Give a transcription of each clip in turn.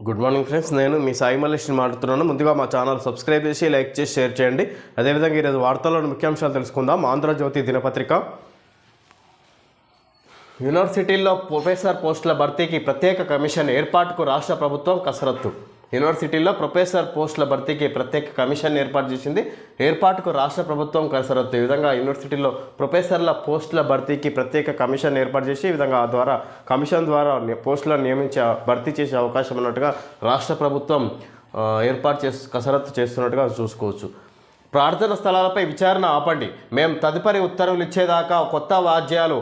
Good morning friends, నేను మీ సాయి మల్లేష్ని మాట్లాడుతున్నాను. ముందుగా మా ఛానల్ సబ్స్క్రైబ్ చేసి లైక్ చేసి షేర్ చేయండి. అదేవిధంగా ఈరోజు వార్తల్లోని ముఖ్యాంశాలు తెలుసుకుందాం. ఆంధ్రజ్యోతి దినపత్రిక, యూనివర్సిటీల్లో ప్రొఫెసర్ పోస్టుల భర్తీకి ప్రత్యేక కమిషన్ ఏర్పాటుకు రాష్ట్ర ప్రభుత్వం కసరత్తు. యూనివర్సిటీల్లో ప్రొఫెసర్ పోస్టుల భర్తీకి ప్రత్యేక కమిషన్ ఏర్పాటు చేసింది. ఏర్పాటుకు రాష్ట్ర ప్రభుత్వం కసరత్తు. ఈ విధంగా యూనివర్సిటీలో ప్రొఫెసర్ల పోస్టుల భర్తీకి ప్రత్యేక కమిషన్ ఏర్పాటు చేసి ఈ విధంగా ద్వారా కమిషన్ ద్వారా పోస్టులను నియమించి భర్తీ చేసే అవకాశం ఉన్నట్టుగా రాష్ట్ర ప్రభుత్వం కసరత్తు చేస్తున్నట్టుగా చూసుకోవచ్చు. ప్రార్థన స్థలాలపై విచారణ ఆపండి, మేము తదుపరి ఉత్తర్వులు ఇచ్చేదాకా కొత్త వాద్యాలు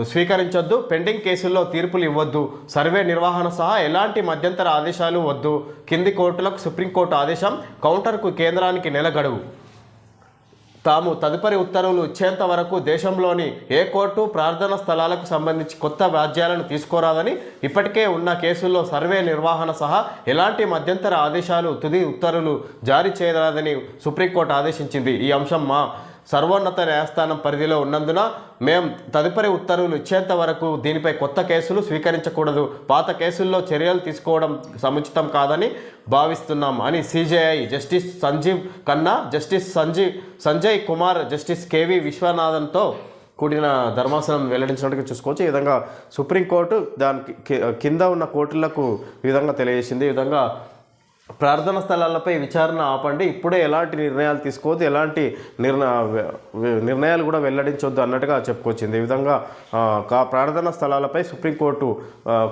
స్వీకరించొద్దు, పెండింగ్ కేసుల్లో తీర్పులు ఇవ్వద్దు, సర్వే నిర్వహణ సహా ఎలాంటి మధ్యంతర ఆదేశాలు వద్దు, కింది కోర్టులకు సుప్రీంకోర్టు ఆదేశం, కౌంటర్కు కేంద్రానికి నెల గడువు. తాము తదుపరి ఉత్తర్వులు ఇచ్చేంత వరకు దేశంలోని ఏ కోర్టు ప్రార్థన స్థలాలకు సంబంధించి కొత్త వ్యాజ్యాలను తీసుకోరాదని, ఇప్పటికే ఉన్న కేసుల్లో సర్వే నిర్వహణ సహా ఎలాంటి మధ్యంతర ఆదేశాలు తుది ఉత్తర్వులు జారీ చేయరాదని సుప్రీంకోర్టు ఆదేశించింది. ఈ అంశం మా సర్వోన్నత న్యాయస్థానం పరిధిలో ఉన్నందున మేము తదుపరి ఉత్తర్వులు ఇచ్చేంత వరకు దీనిపై కొత్త కేసులు స్వీకరించకూడదు, పాత కేసుల్లో చర్యలు తీసుకోవడం సముచితం కాదని భావిస్తున్నాం అని CJI justice Sanjiv Khanna, justice Sanjay Kumar, justice K V విశ్వనాథన్తో కూడిన ధర్మాసనం వెల్లడించినట్టుగా చూసుకోవచ్చు. ఈ విధంగా సుప్రీంకోర్టు దానికి కింద ఉన్న కోర్టులకు ఈ విధంగా తెలియజేసింది. ఈ విధంగా ప్రార్థన స్థలాలపై విచారణ ఆపండి, ఇప్పుడే ఎలాంటి నిర్ణయాలు తీసుకోవద్దు, ఎలాంటి నిర్ణయాలు కూడా వెల్లడించవద్దు అన్నట్టుగా చెప్పుకొచ్చింది. ఈ విధంగా ప్రార్థన స్థలాలపై సుప్రీంకోర్టు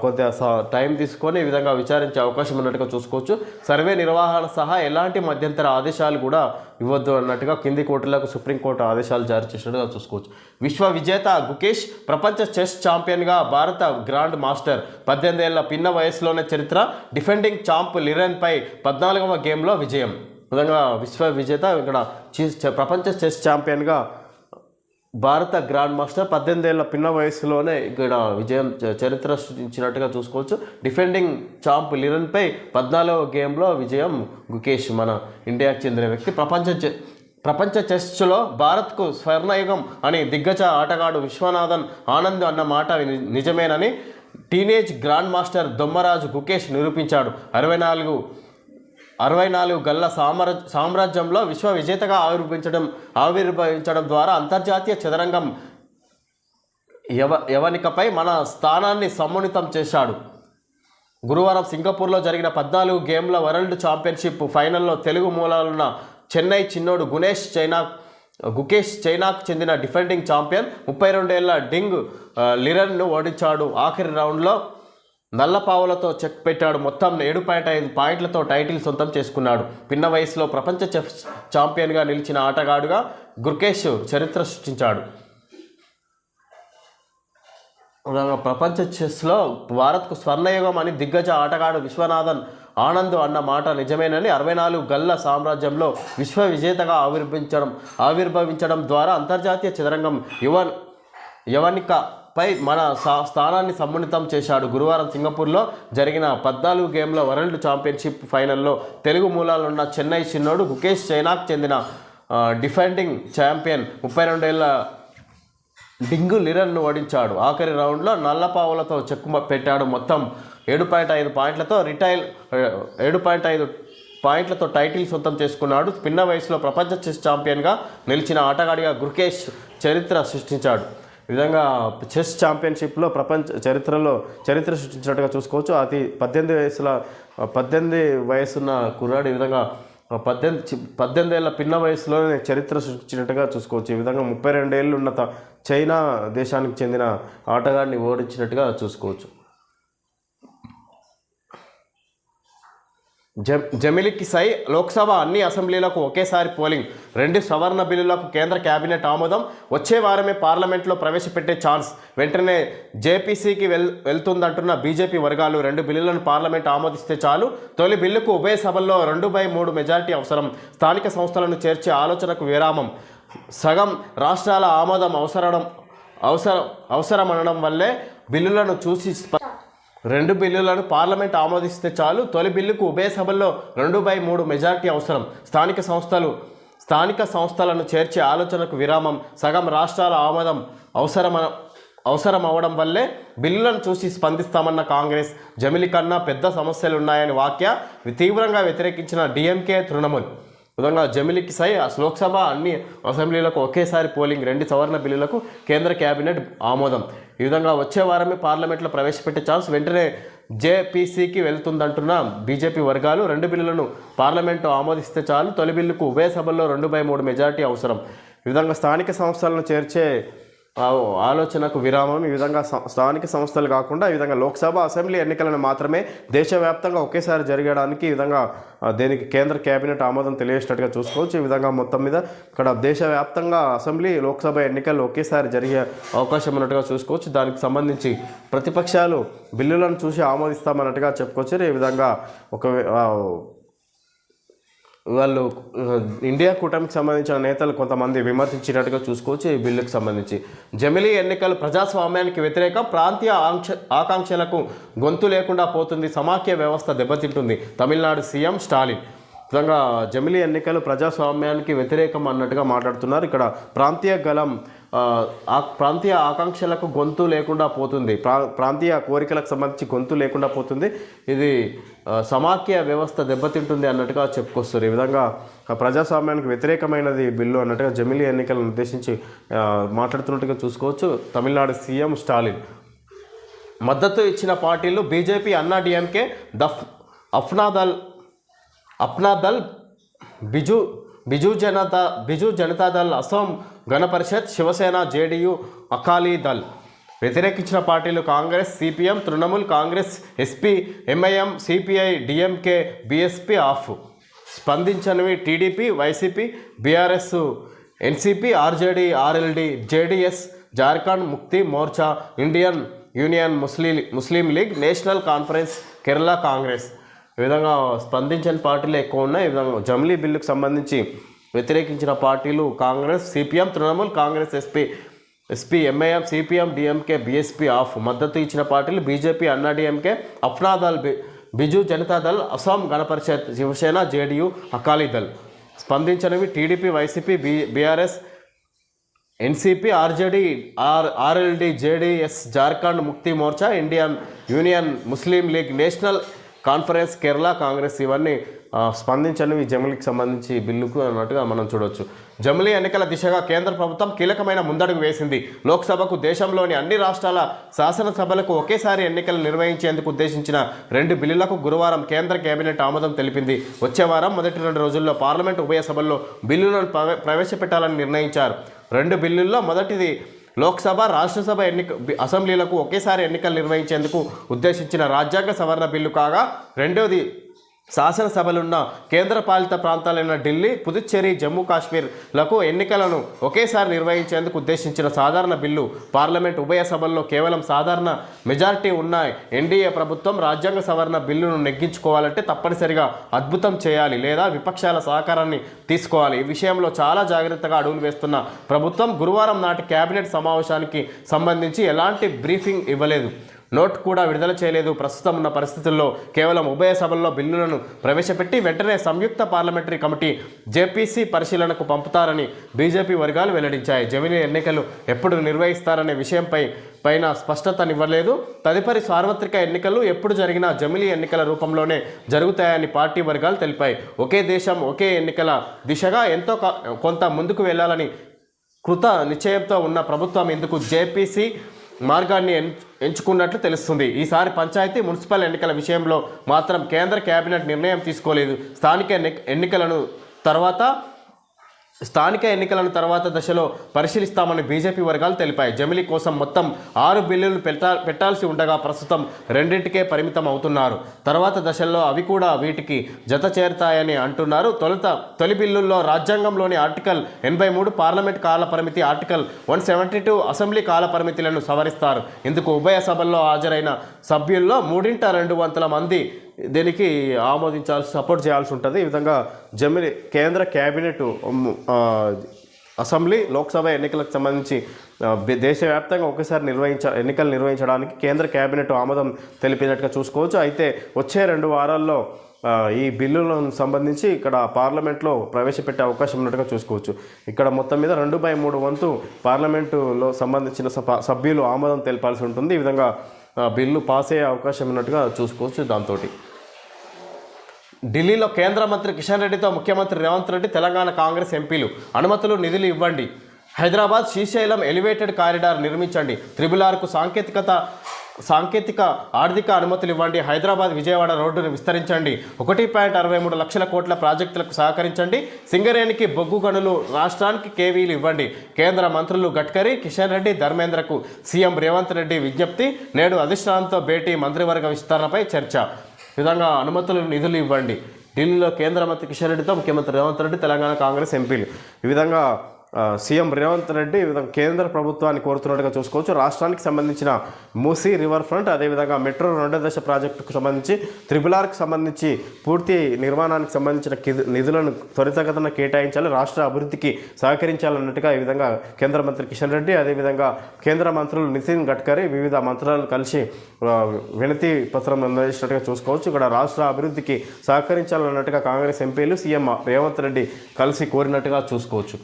కొంత టైం తీసుకొని ఈ విధంగా విచారించే అవకాశం ఉన్నట్టుగా చూసుకోవచ్చు. సర్వే నిర్వహణ సహా ఎలాంటి మధ్యంతర ఆదేశాలు కూడా ఇవ్వద్దు అన్నట్టుగా కింది కోర్టులకు సుప్రీంకోర్టు ఆదేశాలు జారీ చేసినట్టుగా చూసుకోవచ్చు. విశ్వ విజేత గుకేష్ ప్రపంచ చెస్ ఛాంపియన్గా భారత గ్రాండ్ మాస్టర్, 18 ఏళ్ల పిన్న వయసులోనే చరిత్ర, డిఫెండింగ్ ఛాంప్ లిరెన్పై 14వ గేమ్లో విజయం. విధంగా విశ్వ విజేత ఇక్కడ ప్రపంచ చెస్ ఛాంపియన్గా భారత గ్రాండ్ మాస్టర్ 18 ఏళ్ల పిన్న వయసులోనే ఇక్కడ చరిత్ర సృష్టించినట్టుగా చూసుకోవచ్చు. డిఫెండింగ్ ఛాంప్ లిరెన్పై 14వ గేమ్లో విజయం గుకేష్, మన ఇండియాకు చెందిన వ్యక్తి. ప్రపంచ చెస్లో భారత్కు స్వర్ణయుగం అని దిగ్గజ ఆటగాడు విశ్వనాథన్ ఆనంద్ అన్న మాట నిజమేనని teenage grandmaster Dommaraju Gukesh నిరూపించాడు. 64 గల్ల సామ్రాజ్యంలో విశ్వ విజేతగా ఆవిర్భవించడం ద్వారా అంతర్జాతీయ చదరంగం యవనికపై మన స్థానాన్ని సమున్నతం చేశాడు. గురువారం సింగపూర్లో జరిగిన 14 గేమ్ల వరల్డ్ ఛాంపియన్షిప్ ఫైనల్లో తెలుగు మూలాలున్న చెన్నై చిన్నోడు గుకేష్ చైనాకు చెందిన డిఫెండింగ్ ఛాంపియన్ 32 ఏళ్ల డింగ్ లిరెన్ను ఓడించాడు. ఆఖరి రౌండ్లో నల్లపావులతో చెక్ పెట్టాడు. మొత్తం 7.5 పాయింట్లతో టైటిల్ సొంతం చేసుకున్నాడు. పిన్న వయసులో ప్రపంచ చెస్ ఛాంపియన్గా నిలిచిన ఆటగాడుగా గుకేష్ చరిత్ర సృష్టించాడు. ప్రపంచ చెస్లో భారత్కు స్వర్ణయుగం అని దిగ్గజ ఆటగాడు విశ్వనాథన్ ఆనంద్ అన్న మాట నిజమేనని 64 గల్ల సామ్రాజ్యంలో విశ్వ విజేతగా ఆవిర్భవించడం ద్వారా అంతర్జాతీయ చదరంగం యవనికపై మన స్థానాన్ని సమున్నతం చేశాడు. గురువారం సింగపూర్లో జరిగిన 14 గేమ్ల వరల్డ్ ఛాంపియన్షిప్ ఫైనల్లో తెలుగు మూలాలున్న చెన్నై చిన్నోడు గుకేష్ చైనాకు చెందిన డిఫెండింగ్ ఛాంపియన్ 32 ఏళ్ల డింగు లిరెన్ను ఓడించాడు. ఆఖరి రౌండ్లో నల్లపావులతో చెక్కు పెట్టాడు. మొత్తం 7.5 పాయింట్లతో టైటిల్ సొంతం చేసుకున్నాడు. పిన్న వయసులో ప్రపంచ చెస్ ఛాంపియన్గా నిలిచిన ఆటగాడిగా గుకేష్ చరిత్ర సృష్టించాడు. ఈ విధంగా చెస్ ఛాంపియన్షిప్లో చరిత్ర సృష్టించినట్టుగా చూసుకోవచ్చు. 18 వయసున్న కుర్రాడు ఈ విధంగా 18 ఏళ్ల పిన్న వయసులోనే చరిత్ర సృష్టించినట్టుగా చూసుకోవచ్చు. ఈ విధంగా 32 ఏళ్ళు ఉన్న చైనా దేశానికి చెందిన ఆటగాడిని ఓడించినట్టుగా చూసుకోవచ్చు. జమిలికి సై, లోక్సభ అన్ని అసెంబ్లీలకు ఒకేసారి పోలింగ్, 2 సవరణ బిల్లులకు కేంద్ర కేబినెట్ ఆమోదం, వచ్చే వారమే పార్లమెంట్లో ప్రవేశపెట్టే ఛాన్స్, వెంటనే జేపీసీకి వెళ్తుందంటున్న బీజేపీ వర్గాలు. 2 బిల్లులను పార్లమెంట్ ఆమోదిస్తే చాలు, తొలి బిల్లుకు ఉభయ సభల్లో 2/3 మెజారిటీ అవసరం, స్థానిక సంస్థలను చేర్చే ఆలోచనకు విరామం, సగం రాష్ట్రాల ఆమోదం అవసరమనడం వల్లే బిల్లులను చూసి 2 బిల్లులను పార్లమెంట్ ఆమోదిస్తే చాలు, తొలి బిల్లుకు ఉభయ సభల్లో 2/3 మెజారిటీ అవసరం, స్థానిక సంస్థలను చేర్చే ఆలోచనకు విరామం, సగం రాష్ట్రాల ఆమోదం అవసరం అవడం వల్లే బిల్లులను చూసి స్పందిస్తామన్న కాంగ్రెస్, జమిలి కన్నా పెద్ద సమస్యలున్నాయని తీవ్రంగా వ్యతిరేకించిన డిఎంకే, తృణమూల్. విధంగా జమిలికి లోక్సభ అన్ని అసెంబ్లీలకు ఒకేసారి పోలింగ్, 2 సవరణ బిల్లులకు కేంద్ర కేబినెట్ ఆమోదం. ఈ విధంగా వచ్చే వారమే పార్లమెంట్లో ప్రవేశపెట్టే ఛాన్స్ వెంటనే జేపీసీకి వెళ్తుందంటున్న బీజేపీ వర్గాలు. 2 బిల్లులను పార్లమెంటు ఆమోదిస్తే చాలు, తొలి బిల్లుకు ఉభయ సభల్లో 2/3 మెజారిటీ అవసరం. ఈ విధంగా స్థానిక సంస్థలను చేర్చే ఆలోచనకు విరామం. ఈ విధంగా స్థానిక సంస్థలు కాకుండా ఈ విధంగా లోక్సభ, అసెంబ్లీ ఎన్నికలను మాత్రమే దేశవ్యాప్తంగా ఒకేసారి జరగడానికి ఈ విధంగా దీనికి కేంద్ర కేబినెట్ ఆమోదం తెలియజేసినట్టుగా చూసుకోవచ్చు. ఈ విధంగా మొత్తం మీద ఇక్కడ దేశవ్యాప్తంగా అసెంబ్లీ, లోక్సభ ఎన్నికలు ఒకేసారి జరిగే అవకాశం ఉన్నట్టుగా చూసుకోవచ్చు. దానికి సంబంధించి ప్రతిపక్షాలు బిల్లులను చూసి ఆమోదిస్తామన్నట్టుగా చెప్పుకోవచ్చు. ఈ విధంగా వాళ్ళు ఇండియా కూటమికి సంబంధించిన నేతలు కొంతమంది విమర్శించినట్టుగా చూసుకోవచ్చు. ఈ బిల్లుకు సంబంధించి జమిలీ ఎన్నికలు ప్రజాస్వామ్యానికి వ్యతిరేకం, ప్రాంతీయ ఆకాంక్షలకు గొంతు లేకుండా పోతుంది, సమాఖ్య వ్యవస్థ దెబ్బతింటుంది, తమిళనాడు సీఎం స్టాలిన్. విధంగా జమిలీ ఎన్నికలు ప్రజాస్వామ్యానికి వ్యతిరేకం అన్నట్టుగా మాట్లాడుతున్నారు. ఇక్కడ ప్రాంతీయ ఆకాంక్షలకు గొంతు లేకుండా పోతుంది, ప్రాంతీయ కోరికలకు సంబంధించి గొంతు లేకుండా పోతుంది, ఇది సమాఖ్య వ్యవస్థ దెబ్బతింటుంది అన్నట్టుగా చెప్పుకొస్తారు. ఈ విధంగా ప్రజాస్వామ్యానికి వ్యతిరేకమైనది బిల్లు అన్నట్టుగా జమిలీ ఎన్నికలను ఉద్దేశించి మాట్లాడుతున్నట్టుగా చూసుకోవచ్చు. తమిళనాడు సీఎం స్టాలిన్. మద్దతు ఇచ్చిన పార్టీలు BJP, Anna DMK, Apna Dal, Biju Janata Dal, Asom Gana Parishad, Shiv Sena, JDU, Akali Dal. వ్యతిరేకించిన పార్టీలు Congress, CPM, Trinamool Congress, SP, MIM, CPI, DMK, BSP AAP. స్పందించనివి TDP, YCP, BRS, NCP, RJD, RLD, JDS, Jharkhand Mukti Morcha, Indian Union Muslim League, National Conference, Kerala Congress. ఈ విధంగా స్పందించని పార్టీలు ఎక్కువ ఉన్నాయి. ఈ విధంగా జమిలీ బిల్లుకు సంబంధించి వ్యతిరేకించిన పార్టీలు Congress, CPM, Trinamool Congress, SP, MIM, CPM, DMK, BSP AAP. మద్దతు ఇచ్చిన పార్టీలు BJP, Anna DMK, Apna Dal, Biju Janata Dal, Assam Gana Parishad, Shiv Sena, JDU, Akali Dal. స్పందించనివి TDP, YCP, BRS, NCP, RJD, RLD, JDS, Jharkhand Mukti Morcha, Indian Union Muslim League, National Conference, Kerala Congress. ఇవన్నీ స్పందించనివి జమిలీకి సంబంధించి బిల్లుకు అన్నట్టుగా మనం చూడవచ్చు. జమిలీ ఎన్నికల దిశగా కేంద్ర ప్రభుత్వం కీలకమైన ముందడుగు వేసింది. లోక్సభకు, దేశంలోని అన్ని రాష్ట్రాల శాసనసభలకు ఒకేసారి ఎన్నికలు నిర్వహించేందుకు ఉద్దేశించిన 2 బిల్లులకు గురువారం కేంద్ర కేబినెట్ ఆమోదం తెలిపింది. వచ్చే వారం మొదటి 2 రోజుల్లో పార్లమెంటు ఉభయ సభల్లో బిల్లులను ప్రవేశపెట్టాలని నిర్ణయించారు. 2 బిల్లుల్లో మొదటిది లోక్సభ, రాష్ట్రసభ అసెంబ్లీలకు ఒకేసారి ఎన్నికలు నిర్వహించేందుకు ఉద్దేశించిన రాజ్యాంగ సవరణ బిల్లు కాగా, రెండవది శాసనసభలున్న కేంద్రపాలిత ప్రాంతాలైన ఢిల్లీ, పుదుచ్చేరి, జమ్మూ కాశ్మీర్లకు ఎన్నికలను ఒకేసారి నిర్వహించేందుకు ఉద్దేశించిన సాధారణ బిల్లు. పార్లమెంట్ ఉభయ సభల్లో కేవలం సాధారణ మెజారిటీ ఉన్న ఎన్డీఏ ప్రభుత్వం రాజ్యాంగ సవరణ బిల్లును నెగ్గించుకోవాలంటే తప్పనిసరిగా అద్భుతం చేయాలి లేదా విపక్షాల సహకారాన్ని తీసుకోవాలి. ఈ విషయంలో చాలా జాగ్రత్తగా అడుగులు వేస్తున్న ప్రభుత్వం గురువారం నాటి కేబినెట్ సమావేశానికి సంబంధించి ఎలాంటి బ్రీఫింగ్ ఇవ్వలేదు, నోట్ కూడా విడుదల చేయలేదు. ప్రస్తుతం ఉన్న పరిస్థితుల్లో కేవలం ఉభయ సభల్లో బిల్లులను ప్రవేశపెట్టి వెంటనే సంయుక్త పార్లమెంటరీ కమిటీ జేపీసీ పరిశీలనకు పంపుతారని బీజేపీ వర్గాలు వెల్లడించాయి. జమిలీ ఎన్నికలు ఎప్పుడు నిర్వహిస్తారనే పైన స్పష్టతనివ్వలేదు. తదుపరి సార్వత్రిక ఎన్నికలు ఎప్పుడు జరిగినా జమిలీ ఎన్నికల రూపంలోనే జరుగుతాయని పార్టీ వర్గాలు తెలిపాయి. ఒకే దేశం, ఒకే ఎన్నికల దిశగా ఎంతో కొంత ముందుకు వెళ్లాలని కృత నిశ్చయంతో ఉన్న ప్రభుత్వం ఇందుకు జేపీసీ మార్గాన్ని ఎంచుకున్నట్లు తెలుస్తుంది. ఈసారి పంచాయతీ, మున్సిపల్ ఎన్నికల విషయంలో మాత్రం కేంద్ర కేబినెట్ నిర్ణయం తీసుకోలేదు. స్థానిక ఎన్నికలను తర్వాత దశలో పరిశీలిస్తామని బీజేపీ వర్గాలు తెలిపాయి. జమిలీ కోసం మొత్తం 6 బిల్లులు పెట్టాల్సి ఉండగా ప్రస్తుతం 2కే పరిమితం అవుతున్నారు. తర్వాత దశల్లో అవి కూడా వీటికి జత చేరుతాయని అంటున్నారు. తొలి బిల్లుల్లో రాజ్యాంగంలోని ఆర్టికల్ 83 పార్లమెంట్ కాల పరిమితి, ఆర్టికల్ 172 అసెంబ్లీ కాల పరిమితులను సవరిస్తారు. ఇందుకు ఉభయ సభల్లో హాజరైన సభ్యుల్లో 3/2 మంది దీనికి సపోర్ట్ చేయాల్సి ఉంటుంది. ఈ విధంగా జమిలీ కేంద్ర కేబినెట్ అసెంబ్లీ, లోక్సభ ఎన్నికలకు సంబంధించి దేశవ్యాప్తంగా ఒకేసారి ఎన్నికలు నిర్వహించడానికి కేంద్ర కేబినెట్ ఆమోదం తెలిపినట్టుగా చూసుకోవచ్చు. అయితే వచ్చే 2 వారాల్లో ఈ బిల్లులను సంబంధించి ఇక్కడ పార్లమెంట్లో ప్రవేశపెట్టే అవకాశం ఉన్నట్టుగా చూసుకోవచ్చు. ఇక్కడ మొత్తం మీద 2/3 వంతు పార్లమెంటులో సంబంధించిన సభ్యులు ఆమోదం తెలపాల్సి ఉంటుంది. ఈ విధంగా బిల్లు పాస్ అయ్యే అవకాశం ఉన్నట్టుగా చూసుకోవచ్చు. దాంతో ఢిల్లీలో కేంద్ర మంత్రి కిషన్ రెడ్డితో ముఖ్యమంత్రి రేవంత్ రెడ్డి తెలంగాణ కాంగ్రెస్ ఎంపీలు అనుమతులు నిధులు ఇవ్వండి, హైదరాబాద్ శ్రీశైలం ఎలివేటెడ్ కారిడార్ నిర్మించండి, త్రిబుల్-ఆర్కు సాంకేతిక ఆర్థిక అనుమతులు ఇవ్వండి, హైదరాబాద్ విజయవాడ రోడ్డును విస్తరించండి, 1.63 లక్షల కోట్ల ప్రాజెక్టులకు సహకరించండి, సింగరేణికి బొగ్గు గనులు రాష్ట్రానికి కేవీలు ఇవ్వండి. కేంద్ర మంత్రులు గడ్కరీ, కిషన్ రెడ్డి, ధర్మేంద్రకు సీఎం రేవంత్ రెడ్డి విజ్ఞప్తి. నేడు అధిష్టానంతో భేటీ, మంత్రివర్గ విస్తరణపై చర్చ. ఈ విధంగా అనుమతులు నిధులు ఇవ్వండి. ఢిల్లీలో కేంద్ర మంత్రి కిషన్ రెడ్డితో ముఖ్యమంత్రి రేవంత్ రెడ్డి, తెలంగాణ కాంగ్రెస్ ఎంపీలు. ఈ విధంగా సీఎం రేవంత్ రెడ్డి ఈ విధంగా కేంద్ర ప్రభుత్వాన్ని కోరుతున్నట్టుగా చూసుకోవచ్చు. రాష్ట్రానికి సంబంధించిన మూసీ రివర్ ఫ్రంట్, అదేవిధంగా మెట్రో 2వ దశ ప్రాజెక్టుకు సంబంధించి, త్రిబుల్-ఆర్కు సంబంధించి పూర్తి నిర్మాణానికి సంబంధించిన నిధులను త్వరితగతిన కేటాయించాలి, రాష్ట్ర అభివృద్ధికి సహకరించాలన్నట్టుగా ఈ విధంగా కేంద్ర మంత్రి కిషన్ రెడ్డి, అదేవిధంగా కేంద్ర మంత్రులు నితిన్ గడ్కరీ వివిధ మంత్రులను కలిసి వినతి పత్రం అందజేసినట్టుగా చూసుకోవచ్చు. ఇక్కడ రాష్ట్ర అభివృద్ధికి సహకరించాలన్నట్టుగా కాంగ్రెస్ ఎంపీలు సీఎం రేవంత్ రెడ్డి కలిసి కోరినట్టుగా చూసుకోవచ్చు.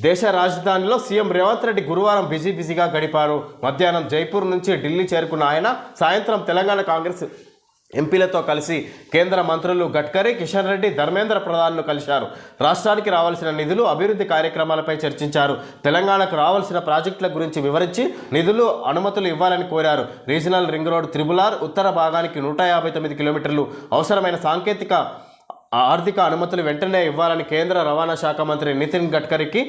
దేశ రాజధానిలో సీఎం రేవంత్ రెడ్డి గురువారం బిజీగా గడిపారు. మధ్యాహ్నం జైపూర్ నుంచి ఢిల్లీ చేరుకున్న ఆయన సాయంత్రం తెలంగాణ కాంగ్రెస్ ఎంపీలతో కలిసి కేంద్ర మంత్రులు గడ్కరీ, కిషన్ రెడ్డి, ధర్మేంద్ర ప్రధాన్ను కలిశారు. రాష్ట్రానికి రావాల్సిన నిధులు, అభివృద్ధి కార్యక్రమాలపై చర్చించారు. తెలంగాణకు రావాల్సిన ప్రాజెక్టుల గురించి వివరించి నిధులు, అనుమతులు ఇవ్వాలని కోరారు. రీజనల్ రింగ్ రోడ్, త్రిబుల్-ఆర్ ఉత్తర భాగానికి 159 కిలోమీటర్లు అవసరమైన ఆర్థిక అనుమతులు వెంటనే ఇవ్వాలని కేంద్ర రవాణా శాఖ మంత్రి నితిన్ గడ్కరీకి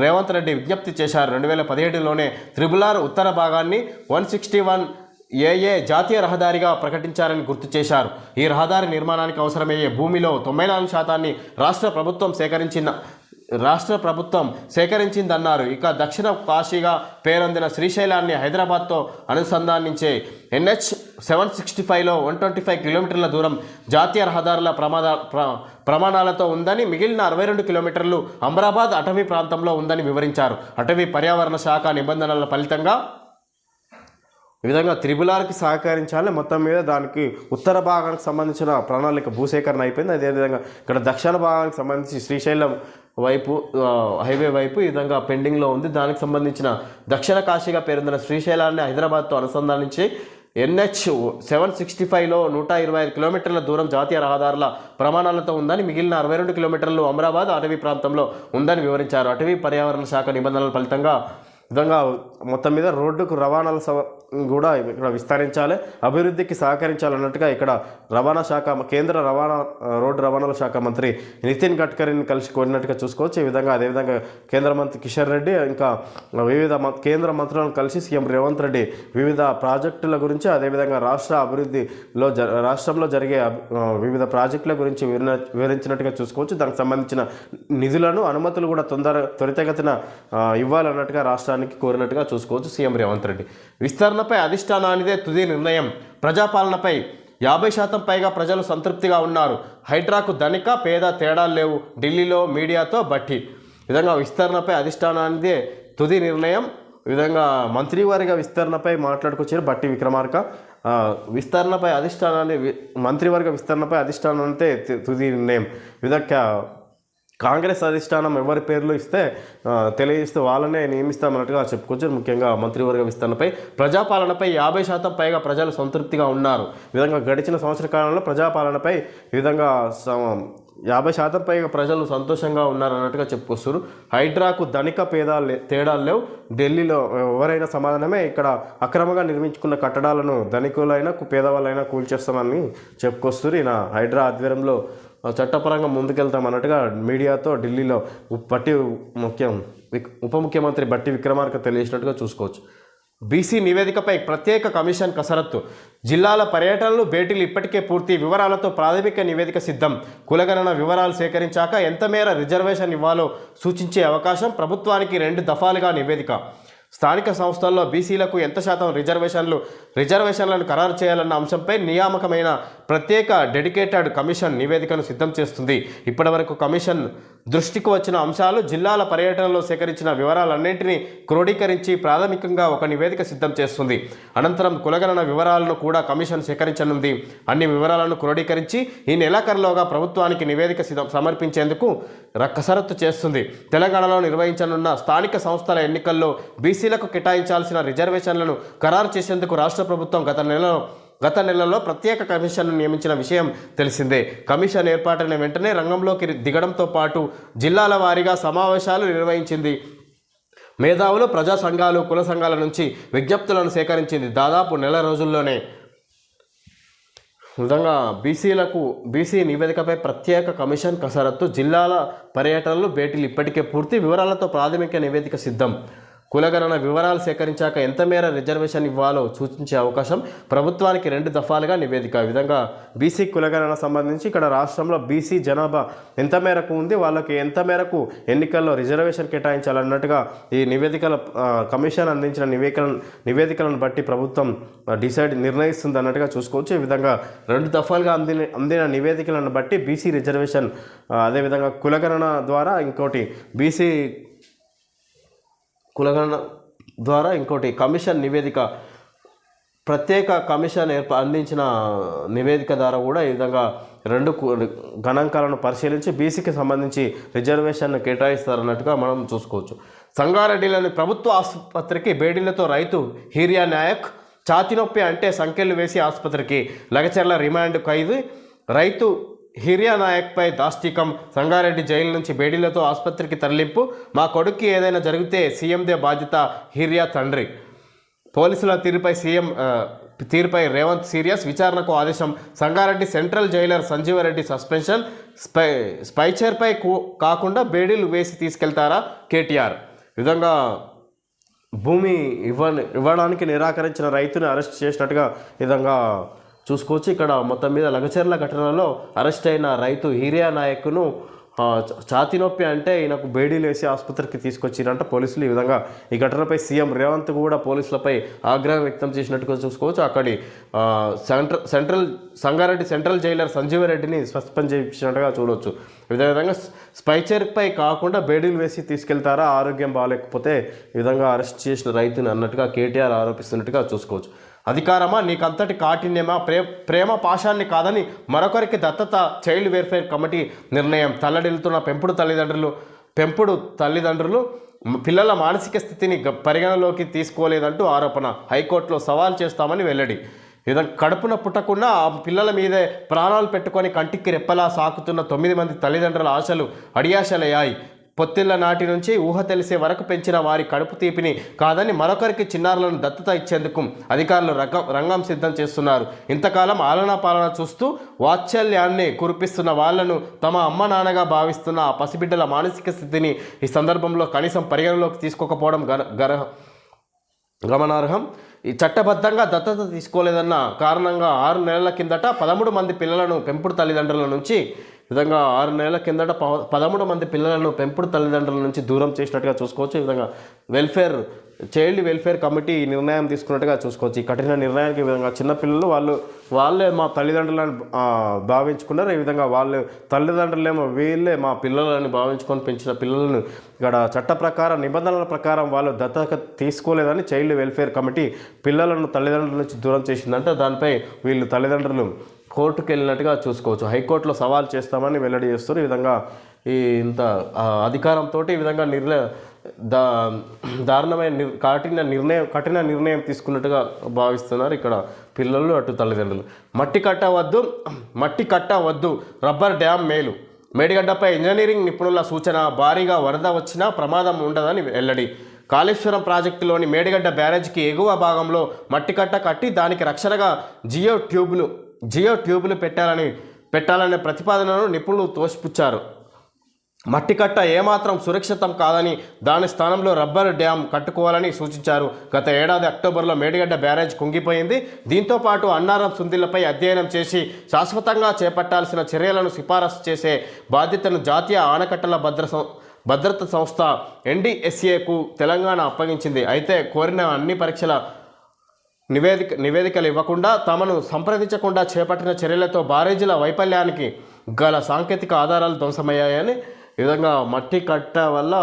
రేవంత్ రెడ్డి విజ్ఞప్తి చేశారు. 2017లోనే త్రిబుల్-ఆర్ ఉత్తర భాగాన్ని 161AA జాతీయ రహదారిగా ప్రకటించారని గుర్తు చేశారు. ఈ రహదారి నిర్మాణానికి అవసరమయ్యే భూమిలో 94% రాష్ట్ర ప్రభుత్వం సేకరించిందన్నారు. ఇక దక్షిణ కాశీగా పేరొందిన శ్రీశైలాన్ని హైదరాబాద్తో అనుసంధానించే NH 765లో 125 కిలోమీటర్ల దూరం జాతీయ రహదారుల ప్రమాణాలతో ఉందని, మిగిలిన 62 కిలోమీటర్లు అమరాబాద్ అటవీ ప్రాంతంలో ఉందని వివరించారు. అటవీ పర్యావరణ శాఖ నిబంధనల ఫలితంగా ఈ విధంగా త్రిబుల్-ఆర్కి సహకరించాలి. మొత్తం మీద దానికి ఉత్తర భాగానికి సంబంధించిన ప్రణాళిక భూసేకరణ అయిపోయింది. అదేవిధంగా ఇక్కడ దక్షిణ భాగానికి సంబంధించి శ్రీశైలం వైపు హైవే వైపు ఈ విధంగా పెండింగ్లో ఉంది. దానికి సంబంధించిన దక్షిణ కాశీగా పేరొందిన శ్రీశైలాన్ని హైదరాబాద్తో అనుసంధానించి NH 765లో 125 కిలోమీటర్ల దూరం జాతీయ రహదారుల ప్రమాణాలతో ఉందని, మిగిలిన 62 కిలోమీటర్లు అమరాబాద్ అటవీ ప్రాంతంలో ఉందని వివరించారు. అటవీ పర్యావరణ శాఖ నిబంధనల ఫలితంగా విధంగా మొత్తం మీద రోడ్డుకు రవాణాల కూడా ఇక్కడ విస్తరించాలి, అభివృద్ధికి సహకరించాలన్నట్టుగా ఇక్కడ కేంద్ర రోడ్డు రవాణాల శాఖ మంత్రి నితిన్ గడ్కరీని కలిసి కోరినట్టుగా చూసుకోవచ్చు. ఈ విధంగా అదేవిధంగా కేంద్ర మంత్రి కిషన్ రెడ్డి ఇంకా వివిధ కేంద్ర మంత్రులను కలిసి సీఎం రేవంత్ రెడ్డి వివిధ ప్రాజెక్టుల గురించి, అదేవిధంగా రాష్ట్రంలో జరిగే వివిధ ప్రాజెక్టుల గురించి వివరించినట్టుగా చూసుకోవచ్చు. దానికి సంబంధించిన నిధులను, అనుమతులు కూడా త్వరితగతిన ఇవ్వాలన్నట్టుగా రాష్ట్రానికి కోరినట్టుగా చూసుకోవచ్చు సీఎం రేవంత్ రెడ్డి. విస్తరణపై అధిష్టానానిదే తుది నిర్ణయం. ప్రజాపాలనపై 50% పైగా ప్రజలు సంతృప్తిగా ఉన్నారు. హైడ్రాకు ధనిక పేద తేడాలు లేవు, ఢిల్లీలో మీడియాతో భట్టి. విధంగా విస్తరణపై అధిష్టానానిదే తుది నిర్ణయం. విధంగా మంత్రివర్గ విస్తరణపై మాట్లాడుకొచ్చారు బట్టి విక్రమార్క. మంత్రివర్గ విస్తరణపై అధిష్టానానిదే తుది నిర్ణయం. విధంగా కాంగ్రెస్ అధిష్టానం ఎవరి పేర్లు తెలియజేస్తే వాళ్ళనే నియమిస్తామన్నట్టుగా చెప్పుకోవచ్చు. ముఖ్యంగా మంత్రివర్గ విస్తరణపై ప్రజాపాలనపై 50% పైగా ప్రజలు సంతృప్తిగా ఉన్నారు. ఈ విధంగా గడిచిన సంవత్సర కాలంలో ప్రజాపాలనపై ఈ విధంగా 50% పైగా ప్రజలు సంతోషంగా ఉన్నారన్నట్టుగా చెప్పుకొస్తారు. హైడ్రాకు ధనిక తేడాలు లేవు, ఢిల్లీలో ఎవరైనా సమాధానమే. ఇక్కడ అక్రమంగా నిర్మించుకున్న కట్టడాలను ధనికులైనా పేదవాళ్ళైనా కూల్చేస్తామని చెప్పుకొస్తారు. ఈయన హైడ్రా ఆధ్వర్యంలో చట్టపరంగా ముందుకెళ్తామన్నట్టుగా మీడియాతో ఢిల్లీలో ఉప ముఖ్యమంత్రి బట్టి విక్రమార్క తెలియజేసినట్టుగా చూసుకోవచ్చు. బీసీ నివేదికపై ప్రత్యేక కమిషన్ కసరత్తు. జిల్లాల పర్యటనలు, భేటీలు ఇప్పటికే పూర్తి వివరాలతో ప్రాథమిక నివేదిక సిద్ధం. కులగణన వివరాలు సేకరించాక ఎంత మేర రిజర్వేషన్ ఇవ్వాలో సూచించే అవకాశం. ప్రభుత్వానికి 2 దఫాలుగా నివేదిక. స్థానిక సంస్థల్లో బీసీలకు ఎంత శాతం రిజర్వేషన్లను ఖరారు చేయాలన్న అంశంపై నియామకమైన ప్రత్యేక డెడికేటెడ్ కమిషన్ నివేదికను సిద్ధం చేస్తుంది. ఇప్పటివరకు కమిషన్ దృష్టికి వచ్చిన అంశాలు, జిల్లాల పర్యటనలో సేకరించిన వివరాలన్నింటినీ క్రోడీకరించి ప్రాథమికంగా ఒక నివేదిక సిద్ధం చేస్తుంది. అనంతరం కులగణన వివరాలను కూడా కమిషన్ సేకరించనుంది. అన్ని వివరాలను క్రోడీకరించి ఈ నెలాఖరులోగా ప్రభుత్వానికి నివేదిక సమర్పించేందుకు కసరత్తు చేస్తుంది. తెలంగాణలో నిర్వహించనున్న స్థానిక సంస్థల ఎన్నికల్లో బీసీలకు కేటాయించాల్సిన రిజర్వేషన్లను ఖరారు చేసేందుకు రాష్ట్ర ప్రభుత్వం గత నెలలో ప్రత్యేక కమిషన్ను నియమించిన విషయం తెలిసిందే. కమిషన్ ఏర్పాటైన వెంటనే రంగంలోకి దిగడంతో పాటు జిల్లాల వారీగా సమావేశాలు నిర్వహించింది. మేధావులు, ప్రజా సంఘాలు, కుల సంఘాల నుంచి విజ్ఞప్తులను సేకరించింది. దాదాపు నెల రోజుల్లోనే విధంగా బీసీ నివేదికపై ప్రత్యేక కమిషన్ కసరత్తు, జిల్లాల పర్యటనలు, భేటీలు ఇప్పటికే పూర్తి వివరాలతో ప్రాథమిక నివేదిక సిద్ధం. కులగణన వివరాలు సేకరించాక ఎంత మేర రిజర్వేషన్ ఇవ్వాలో సూచించే అవకాశం. ప్రభుత్వానికి 2 దఫాలుగా నివేదిక. ఈ విధంగా బీసీ కులగణన సంబంధించి ఇక్కడ రాష్ట్రంలో బీసీ జనాభా ఎంత మేరకు ఉంది, వాళ్ళకి ఎంత మేరకు ఎన్నికల్లో రిజర్వేషన్ కేటాయించాలన్నట్టుగా ఈ కమిషన్ అందించిన నివేదికలను బట్టి ప్రభుత్వం నిర్ణయిస్తుంది అన్నట్టుగా చూసుకోవచ్చు. ఈ విధంగా 2 దఫాలుగా అందిన నివేదికలను బట్టి బీసీ రిజర్వేషన్, అదేవిధంగా కులగణన ద్వారా ఇంకోటి కమిషన్ నివేదిక, ప్రత్యేక కమిషన్ అందించిన నివేదిక ద్వారా కూడా ఈ విధంగా 2 గణాంకాలను పరిశీలించి బీసీకి సంబంధించి రిజర్వేషన్ను కేటాయిస్తారన్నట్టుగా మనం చూసుకోవచ్చు. సంగారెడ్డిలోని ప్రభుత్వ ఆసుపత్రికి బేడీలతో రైతు హిరియా నాయక్ ఛాతీ నొప్పి అంటే సంకెళ్లు వేసి ఆసుపత్రికి, లగచర్ల రిమాండ్ ఖైదు. రైతు హిరియా నాయక్పై దాష్టికం, సంగారెడ్డి జైలు నుంచి బేడీలతో ఆసుపత్రికి తరలింపు. మా కొడుక్కి ఏదైనా జరిగితే సీఎందే బాధ్యత, హిరియా తండ్రి. పోలీసుల తీరుపై రేవంత్ సీరియస్, విచారణకు ఆదేశం. Sangareddy central jailer Sanjeeva Reddy suspension. స్పైచర్పై కాకుండా బేడీలు వేసి తీసుకెళ్తారా కేటీఆర్. విధంగా భూమి ఇవ్వడానికి నిరాకరించిన రైతుని అరెస్ట్ చేసినట్టుగా విధంగా చూసుకోవచ్చు. ఇక్కడ మొత్తం మీద లగచర్ల ఘటనలో అరెస్ట్ అయిన రైతు హిరియా నాయక్ను ఛాతీ నొప్పి అంటే ఈయనకు బేడీలు వేసి ఆసుపత్రికి తీసుకొచ్చిరంట పోలీసులు. ఈ విధంగా ఈ ఘటనపై సీఎం రేవంత్ కూడా పోలీసులపై ఆగ్రహం వ్యక్తం చేసినట్టుగా చూసుకోవచ్చు. అక్కడి సంగారెడ్డి సెంట్రల్ జైలర్ సంజీవరెడ్డిని సస్పెండ్ చేయించినట్టుగా చూడవచ్చు. విధంగా స్పైచర్పై కాకుండా బేడీలు వేసి తీసుకెళ్తారా, ఆరోగ్యం బాగాలేకపోతే ఈ విధంగా అరెస్ట్ చేసిన రైతుని అన్నట్టుగా కేటీఆర్ ఆరోపిస్తున్నట్టుగా చూసుకోవచ్చు. అధికారమా, నీకంతటి కాఠిన్యమా, ప్రేమ పాశాన్ని కాదని మరొకరికి దత్తత. చైల్డ్ వెల్ఫేర్ కమిటీ నిర్ణయం. తల్లడిల్లుతున్న పెంపుడు తల్లిదండ్రులు పిల్లల మానసిక స్థితిని పరిగణలోకి తీసుకోలేదంటూ ఆరోపణ. హైకోర్టులో సవాల్ చేస్తామని వెల్లడి. విధంగా కడుపున పుట్టకుండా ఆ పిల్లల మీదే ప్రాణాలు పెట్టుకొని కంటికి రెప్పలా సాకుతున్న 9 మంది తల్లిదండ్రుల ఆశలు అడియాశలయ్యాయి. పొత్తిళ్ల నాటి నుంచి ఊహ తెలిసే వరకు పెంచిన వారి కడుపు తీపిని కాదని మరొకరికి చిన్నారులను దత్తత ఇచ్చేందుకు అధికారులు రంగం సిద్ధం చేస్తున్నారు. ఇంతకాలం ఆలనా పాలన చూస్తూ వాత్సల్యాన్ని కురిపిస్తున్న వాళ్లను తమ అమ్మ నాన్నగా భావిస్తున్న ఆ పసిబిడ్డల మానసిక స్థితిని ఈ సందర్భంలో కనీసం పరిగణలోకి తీసుకోకపోవడం గమనార్హం. ఈ చట్టబద్ధంగా దత్తత తీసుకోలేదన్న కారణంగా 6 నెలల కిందట 13 మంది పిల్లలను పెంపుడు తల్లిదండ్రుల నుంచి విధంగా 6 నెలల కిందట 13 మంది పిల్లలను పెంపుడు తల్లిదండ్రుల నుంచి దూరం చేసినట్టుగా చూసుకోవచ్చు. ఈ విధంగా చైల్డ్ వెల్ఫేర్ కమిటీ ఈ నిర్ణయం తీసుకున్నట్టుగా చూసుకోవచ్చు. ఈ కఠిన నిర్ణయానికి విధంగా చిన్నపిల్లలు వాళ్ళే మా తల్లిదండ్రులను భావించుకున్నారు. ఈ విధంగా వాళ్ళు తల్లిదండ్రులేమో వీళ్ళే మా పిల్లలని భావించుకొని పెంచిన పిల్లలను ఇక్కడ చట్ట ప్రకారం నిబంధనల ప్రకారం వాళ్ళు దత్తత తీసుకోలేదని చైల్డ్ వెల్ఫేర్ కమిటీ పిల్లలను తల్లిదండ్రుల నుంచి దూరం చేసిందంటే దానిపై వీళ్ళు తల్లిదండ్రులు కోర్టుకు వెళ్ళినట్టుగా చూసుకోవచ్చు. హైకోర్టులో సవాల్ చేస్తామని వెల్లడి చేస్తారు. ఈ విధంగా ఇంత అధికారంతో ఈ విధంగా దారుణమైన కఠిన నిర్ణయం తీసుకున్నట్టుగా భావిస్తున్నారు ఇక్కడ పిల్లలు, అటు తల్లిదండ్రులు. మట్టి కట్టవద్దు, రబ్బర్ డ్యామ్ మేలు. మేడిగడ్డపై ఇంజనీరింగ్ నిపుణుల సూచన. భారీగా వరద వచ్చినా ప్రమాదం ఉండదని వెల్లడి. కాళేశ్వరం ప్రాజెక్టులోని మేడిగడ్డ బ్యారేజ్కి ఎగువ భాగంలో మట్టి కట్ట కట్టి దానికి రక్షణగా జియో ట్యూబులు పెట్టాలనే ప్రతిపాదనను నిపుణులు తోసిపుచ్చారు. మట్టి కట్ట ఏమాత్రం సురక్షితం కాదని దాని స్థానంలో రబ్బర్ డ్యామ్ కట్టుకోవాలని సూచించారు. గత ఏడాది అక్టోబర్లో మేడిగడ్డ బ్యారేజ్ కుంగిపోయింది. దీంతో పాటు అన్నారం సుందిళ్లపై అధ్యయనం చేసి శాశ్వతంగా చేపట్టాల్సిన చర్యలను సిఫారసు చేసే బాధ్యతను జాతీయ ఆనకట్టల భద్రతా సంస్థ NDSAకు తెలంగాణ అప్పగించింది. అయితే కోరిన అన్ని పరీక్షల నివేదికలు ఇవ్వకుండా తమను సంప్రదించకుండా చేపట్టిన చర్యలతో బ్యారేజీల వైఫల్యానికి గల సాంకేతిక ఆధారాలు ధ్వంసమయ్యాయని ఈ విధంగా మట్టి కట్ట వల్ల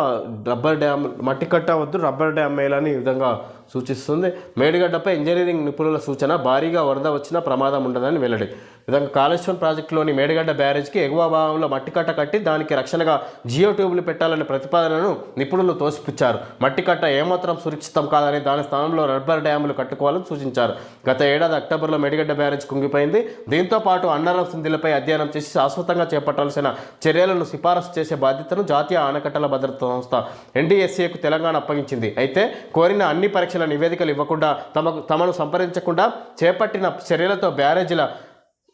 మట్టి కట్ట వద్దు రబ్బర్ డ్యామ్ వేయాలని ఈ విధంగా సూచిస్తుంది. మేడిగడ్డపై ఇంజనీరింగ్ నిపుణుల సూచన, భారీగా వరద వచ్చినా ప్రమాదం ఉండదని వెల్లడి. విధంగా కాళేశ్వరం ప్రాజెక్టులోని మేడిగడ్డ బ్యారేజ్కి ఎగువ భాగంలో మట్టి కట్ట కట్టి దానికి రక్షణగా జియో ట్యూబ్లు పెట్టాలనే ప్రతిపాదనను నిపుణులు తోసిపుచ్చారు. మట్టి కట్ట ఏమాత్రం సురక్షితం కాదని దాని స్థానంలో రబ్బర్ డ్యాములు కట్టుకోవాలని సూచించారు. గత ఏడాది అక్టోబర్లో మేడిగడ్డ బ్యారేజ్ కుంగిపోయింది. దీంతో పాటు అన్నారం సింధులపై అధ్యయనం చేసి శాశ్వతంగా చేపట్టాల్సిన చర్యలను సిఫారసు చేసే బాధ్యతను జాతీయ ఆనకట్టల భద్రతా సంస్థ NDSAకు తెలంగాణ అప్పగించింది. అయితే కోరిన అన్ని పరీక్షల నివేదికలు ఇవ్వకుండా తమను సంప్రదించకుండా చేపట్టిన చర్యలతో బ్యారేజీల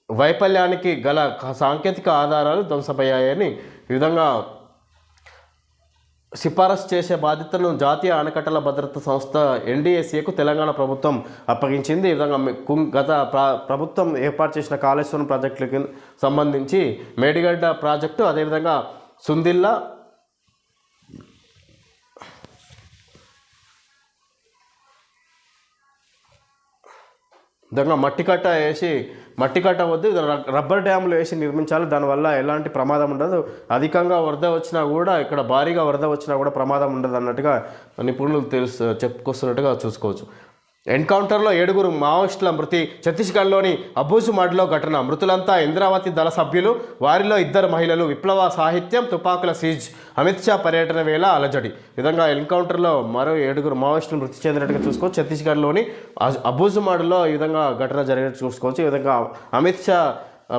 వైఫల్యానికి గల సాంకేతిక ఆధారాలు ధ్వంసమయ్యాయని ఈ విధంగా సిఫారసు చేసే బాధ్యతను జాతీయ ఆనకట్టల భద్రతా సంస్థ NDSAకు తెలంగాణ ప్రభుత్వం అప్పగించింది. ఈ విధంగా గత ప్రభుత్వం ఏర్పాటు చేసిన కాళేశ్వరం ప్రాజెక్టులకు సంబంధించి మేడిగడ్డ ప్రాజెక్టు, అదేవిధంగా సుందిల్లా, విధంగా మట్టి కట్ట వద్దు, రబ్బర్ డ్యాములు వేసి నిర్మించాలి. దానివల్ల ఎలాంటి ప్రమాదం ఉండదు. అధికంగా వరద వచ్చినా కూడా, ఇక్కడ భారీగా వరద వచ్చినా కూడా ప్రమాదం ఉండదు అన్నట్టుగా నిపుణులు చెప్పుకొస్తున్నట్టుగా చూసుకోవచ్చు. ఎన్కౌంటర్లో 7 మావోయిస్టుల మృతి. ఛత్తీస్గఢ్లోని అబూజుమాడ్లో ఘటన. మృతులంతా ఇంద్రావతి దళ సభ్యులు, వారిలో 2 మహిళలు. విప్లవ సాహిత్యం, తుపాకుల సీజ్. అమిత్ షా పర్యటన వేళ అలజడి. విధంగా ఎన్కౌంటర్లో మరో 7 మావోయిస్టులు మృతి చెందినట్టుగా చూసుకోవచ్చు. ఛత్తీస్గఢ్లోని అబూజుమాడ్లో ఈ విధంగా ఘటన జరిగినట్టు చూసుకోవచ్చు. ఈ విధంగా అమిత్ షా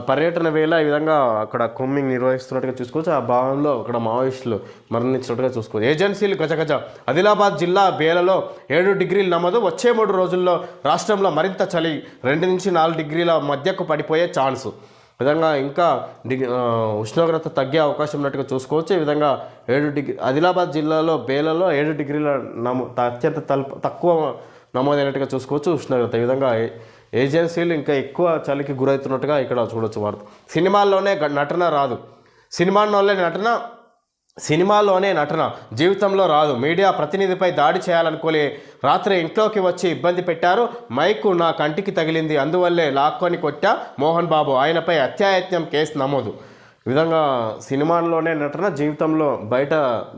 పర్యటన వేళ ఈ విధంగా అక్కడ కూంబింగ్ నిర్వహిస్తున్నట్టుగా చూసుకోవచ్చు. ఆ భాగంలో అక్కడ మావోయిస్టులు మరణించినట్టుగా చూసుకోవచ్చు. ఏజెన్సీలు గజగజ. ఆదిలాబాద్ జిల్లా బేలలో 7 డిగ్రీలు నమోదు. వచ్చే 3 రోజుల్లో రాష్ట్రంలో మరింత చలి 2 నుంచి 4 డిగ్రీల మధ్యకు పడిపోయే ఛాన్సు. విధంగా ఇంకా ఉష్ణోగ్రత తగ్గే అవకాశం ఉన్నట్టుగా చూసుకోవచ్చు. ఈ విధంగా 7 డిగ్రీ ఆదిలాబాద్ జిల్లాలో బేలలో 7 డిగ్రీల అత్యంత తక్కువ నమోదైనట్టుగా చూసుకోవచ్చు ఉష్ణోగ్రత. ఈ విధంగా ఏజెన్సీలు ఇంకా ఎక్కువ చలికి గురవుతున్నట్టుగా ఇక్కడ చూడొచ్చు వార్త. సినిమాల్లోనే నటన రాదు. సినిమాలోనే నటన జీవితంలో రాదు. మీడియా ప్రతినిధిపై దాడి చేయాలనుకోలే. రాత్రి ఇంట్లోకి వచ్చి ఇబ్బంది పెట్టారు. మైకు నా కంటికి తగిలింది, అందువల్లే లాక్కొని కొట్టా మోహన్ బాబు. ఆయనపై అత్యాయత్నం కేసు నమోదు. ఈ విధంగా సినిమాల్లోనే నటన,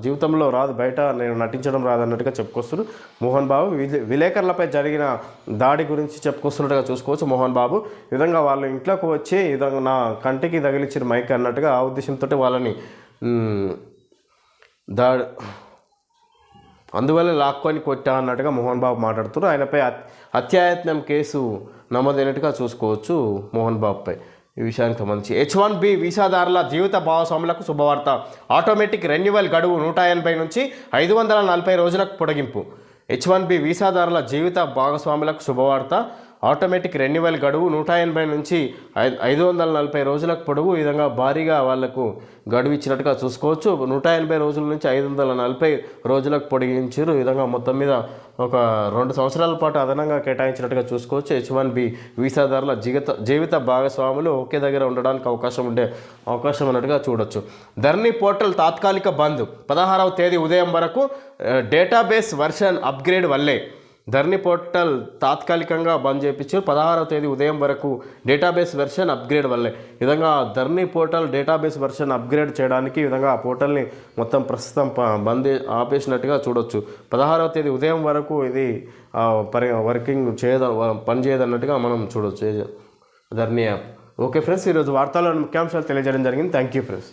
జీవితంలో రాదు, బయట నేను నటించడం రాదన్నట్టుగా చెప్పుకొస్తున్నారు మోహన్ బాబు. విలేకరులపై జరిగిన దాడి గురించి చెప్పుకొస్తున్నట్టుగా చూసుకోవచ్చు మోహన్ బాబు. ఈ విధంగా వాళ్ళు ఇంట్లోకి వచ్చి ఈ విధంగా నా కంటికి తగిలించిన మైక్ అన్నట్టుగా ఆ ఉద్దేశంతో వాళ్ళని అందువల్ల లాక్కొని కొట్టా అన్నట్టుగా మోహన్ బాబు మాట్లాడుతున్నారు. ఆయనపై అత్యాయత్నం కేసు నమోదైనట్టుగా చూసుకోవచ్చు మోహన్ బాబుపై. ఈ విషయానికి సంబంధించి H1B వీసాదారుల జీవిత భాగస్వాములకు శుభవార్త. ఆటోమేటిక్ రెన్యువల్ గడువు 180 నుంచి 540 రోజులకు పొడిగింపు. H1B వీసాదారుల జీవిత భాగస్వాములకు శుభవార్త. ఆటోమేటిక్ రెన్యువల్ గడువు 180 నుంచి 540 రోజులకు పొడవు. ఈ విధంగా భారీగా వాళ్లకు గడువు ఇచ్చినట్టుగా చూసుకోవచ్చు. 180 రోజుల నుంచి 540 రోజులకు పొడిగించారు. ఈ విధంగా మొత్తం మీద ఒక 2 సంవత్సరాల పాటు అదనంగా కేటాయించినట్టుగా చూసుకోవచ్చు. H1B వీసాదారుల జీవిత భాగస్వాములు ఒకే దగ్గర ఉండడానికి అవకాశం ఉన్నట్టుగా చూడొచ్చు. ధరణి పోర్టల్ తాత్కాలిక బంద్. 16వ తేదీ ఉదయం వరకు డేటాబేస్ వర్షన్ అప్గ్రేడ్ వల్లే. ధరణి పోర్టల్ తాత్కాలికంగా బంద్ చేయించారు. 16వ తేదీ ఉదయం వరకు డేటాబేస్ వెర్షన్ అప్గ్రేడ్ వల్లే. ఈ విధంగా ధరణి పోర్టల్ డేటాబేస్ వెర్షన్ అప్గ్రేడ్ చేయడానికి ఈ విధంగా ఆ పోర్టల్ని మొత్తం ప్రస్తుతం ఆపేసినట్టుగా చూడొచ్చు. 16వ తేదీ ఉదయం వరకు ఇది పనిచేయదన్నట్టుగా మనం చూడొచ్చు ధరణి యాప్. ఓకే ఫ్రెండ్స్, ఈరోజు వార్తల్లో ముఖ్యాంశాలు తెలియజేయడం జరిగింది. Thank you friends.